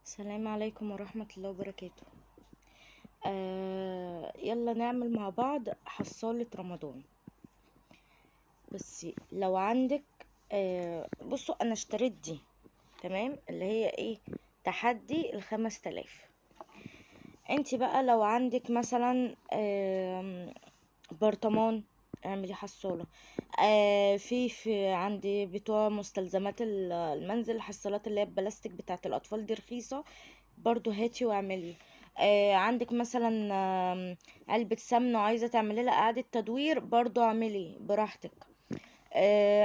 السلام عليكم ورحمة الله وبركاته. يلا نعمل مع بعض حصالة رمضان. بس لو عندك بصوا انا اشتريت دي. تمام، اللي هي ايه؟ تحدي ال5000. انتي بقى لو عندك مثلا برطمان، اعملي حصالة. في عندي بتوع مستلزمات المنزل، الحصالات اللي هي البلاستيك بتاعت الاطفال دي رخيصة برضو، هاتي واعملي. عندك مثلا علبة سمنة وعايزة تعملي لها اعادة تدوير، برضو اعملي براحتك.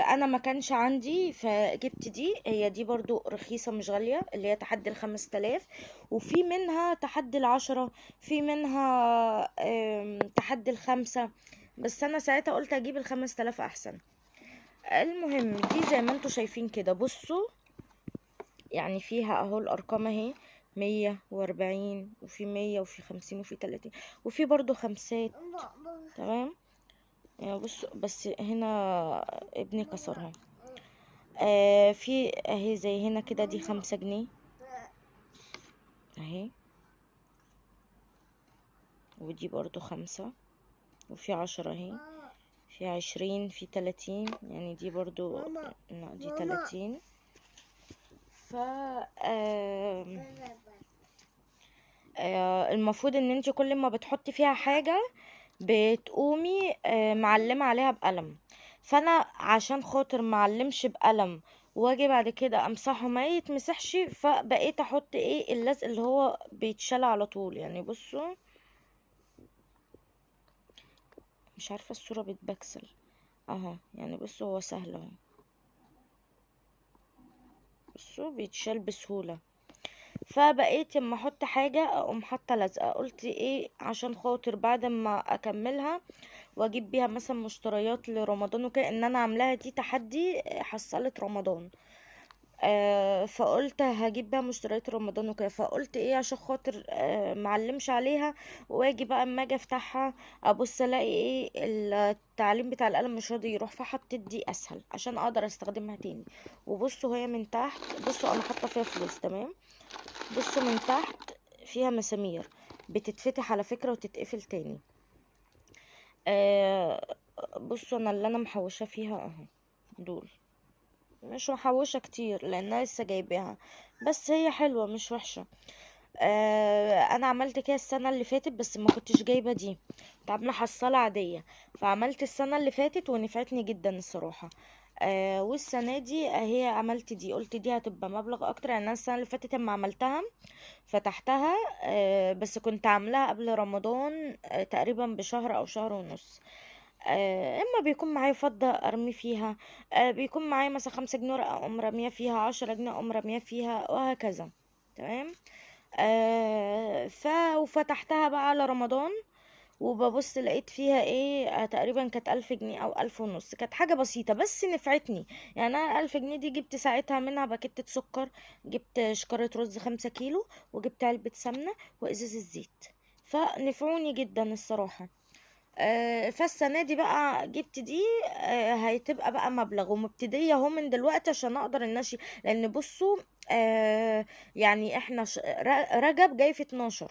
انا ما كانش عندي فجبت دي، هي دي برضو رخيصة مش غالية، اللي هي تحدي ال5000. وفي منها تحدي ال10، في منها تحدي ال5. بس انا ساعتها قلت اجيب ال5000 احسن. المهم دي زي ما انتوا شايفين كده، بصوا يعني فيها اهو الارقام اهي: 140، وفي 100، وفي 50، وفي 30، وفي برضو خمسات. تمام. يعني بص، بس هنا ابني كسرها. في اهي زي هنا كده، دي 5 جنيه اهي، ودي برضو 5، وفي 10 اهي، في 20، في 30، يعني دي برضو، لا دي 30. ف المفروض ان انت كل ما بتحطي فيها حاجة بتقومي معلمة عليها بقلم. فانا عشان خاطر معلمش بقلم واجي بعد كده امسحه ما يتمسحش، فبقيت احط ايه اللزق اللي هو بيتشال على طول. يعني بصوا، مش عارفة الصورة بتبكسل اهو، يعني بصوا هو سهل اهو، بصوا بيتشال بسهولة. فبقيت اما احط حاجة اقوم حاطة لزقة، قلت ايه عشان خاطر بعد ما اكملها واجيب بيها مثلا مشتريات لرمضان وكده، ان انا عاملاها دي تحدي حصلت رمضان. فقلت هجيب بقى مشتريات رمضان وكده، فقلت ايه عشان خاطر معلمش عليها، واجي بقى اما اجي افتحها ابص الاقي ايه التعليم بتاع القلم مش راضي يروح، فحطيت دي اسهل عشان اقدر استخدمها تاني. وبصوا هي من تحت، بصوا انا حاطه فيها فلوس. تمام، بصوا من تحت فيها مسامير بتتفتح على فكره وتتقفل تاني. آه بصوا انا اللي انا محوشه فيها اهو، دول مش محوشة كتير لانها لسه جايباها، بس هي حلوة مش وحشة. انا عملت كده السنة اللي فاتت، بس ما كنتش جايبة دي، كنت عاملة حصالة عادية. فعملت السنة اللي فاتت ونفعتني جدا الصراحة. والسنة دي هي عملت دي، قلت دي هتبقى مبلغ اكتر. يعني انا السنة اللي فاتت لما عملتها فتحتها، بس كنت عاملاها قبل رمضان تقريبا بشهر او شهر ونص. اما بيكون معايا فضة ارمي فيها، بيكون معايا مثلا 5 جنيه ورقة اقوم رميها فيها، 10 جنيه اقوم رميها فيها، وهكذا. تمام. وفتحتها بقى على رمضان، وببص لقيت فيها ايه، تقريبا كانت 1000 جنيه او 1500، كانت حاجة بسيطة بس نفعتني. يعني انا 1000 جنيه دي جبت ساعتها منها باكيتة سكر، جبت شكارة رز 5 كيلو، وجبت علبة سمنة، وازازة زيت، فنفعوني جدا الصراحة. فالسنة دي بقى جبت دي، هتبقى بقى مبلغ ومبتدية اهو من دلوقتي عشان اقدر النشي. لان بصوا، يعني احنا رجب جاي في 12،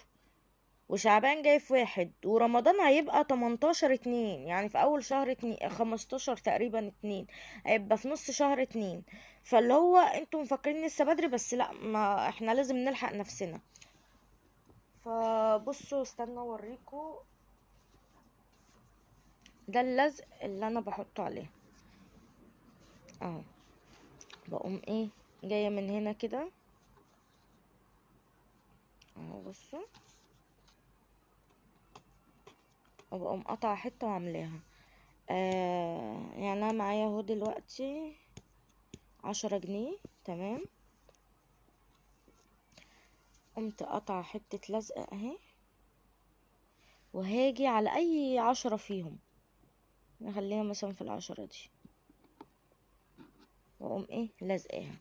وشعبان جاي في 1، ورمضان هيبقى 18/2، يعني في اول شهر 2، 15 تقريبا 2، هيبقى في نص شهر 2. فاللي هو انتوا مفكرين لسه بدري، بس لا، ما احنا لازم نلحق نفسنا. فبصوا استنى اوريكم، ده اللزق اللي انا بحطه عليه اهو. بقوم ايه، جايه من هنا كده اهو، بصوا، وبقوم قطع حته وعاملاها. يعني انا معايا اهو دلوقتي 10 جنيه. تمام، قمت قطع حته لزقه اهي، وهاجي على اي 10 فيهم، نخليها مثلا في ال10 دي، واقوم ايه لازقاها.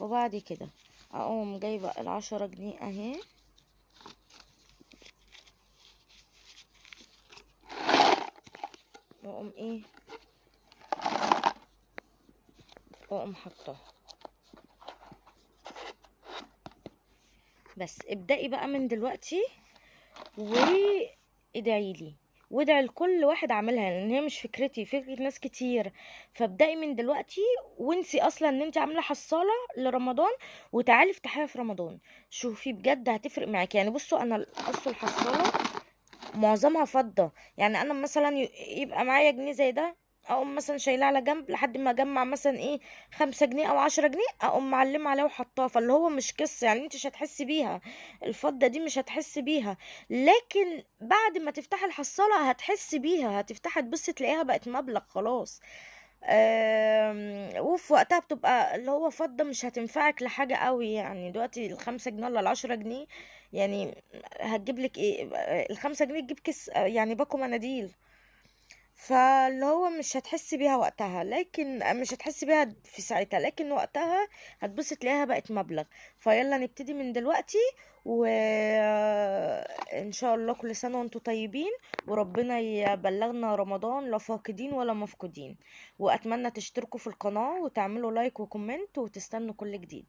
وبعد كده اقوم جايبه ال10 جنيه اهي، واقوم ايه، واقوم حطاها. بس ابدأي بقى من دلوقتي وادعي لي، وادعي لكل واحد عاملها، لان هي مش فكرتي، فكرة ناس كتير. فابدأي من دلوقتي، وانسي اصلا ان انت عامله حصالة لرمضان، وتعالي افتحيها في رمضان. شوفي بجد هتفرق معاكي. يعني بصوا، انا اصل الحصالة معظمها فضة. يعني انا مثلا يبقى معايا جنيه زي ده، اقوم مثلا شايلاه على جنب لحد ما اجمع مثلا ايه 5 جنيه او 10 جنيه، اقوم معلمه عليه وحطاه. فاللي هو مش قصة، يعني انت مش هتحسي بيها، الفضة دي مش هتحسي بيها. لكن بعد ما تفتحي الحصالة هتحسي بيها، هتفتحي تبصي تلاقيها بقت مبلغ خلاص. وفي وقتها بتبقى اللي هو فضة مش هتنفعك لحاجة قوي. يعني دلوقتي ال5 جنيه ولا ال10 جنيه، يعني هتجيب لك ايه؟ ال5 جنيه تجيب كيس يعني باكو مناديل. فاللي هو مش هتحسي بيها وقتها، لكن مش هتحسي بيها في ساعتها، لكن وقتها هتبص تلاقيها بقت مبلغ. فيلا نبتدي من دلوقتي، وان شاء الله كل سنة وانتم طيبين، وربنا يبلغنا رمضان لا فاقدين ولا مفقودين. واتمنى تشتركوا في القناة وتعملوا لايك وكومنت وتستنوا كل جديد.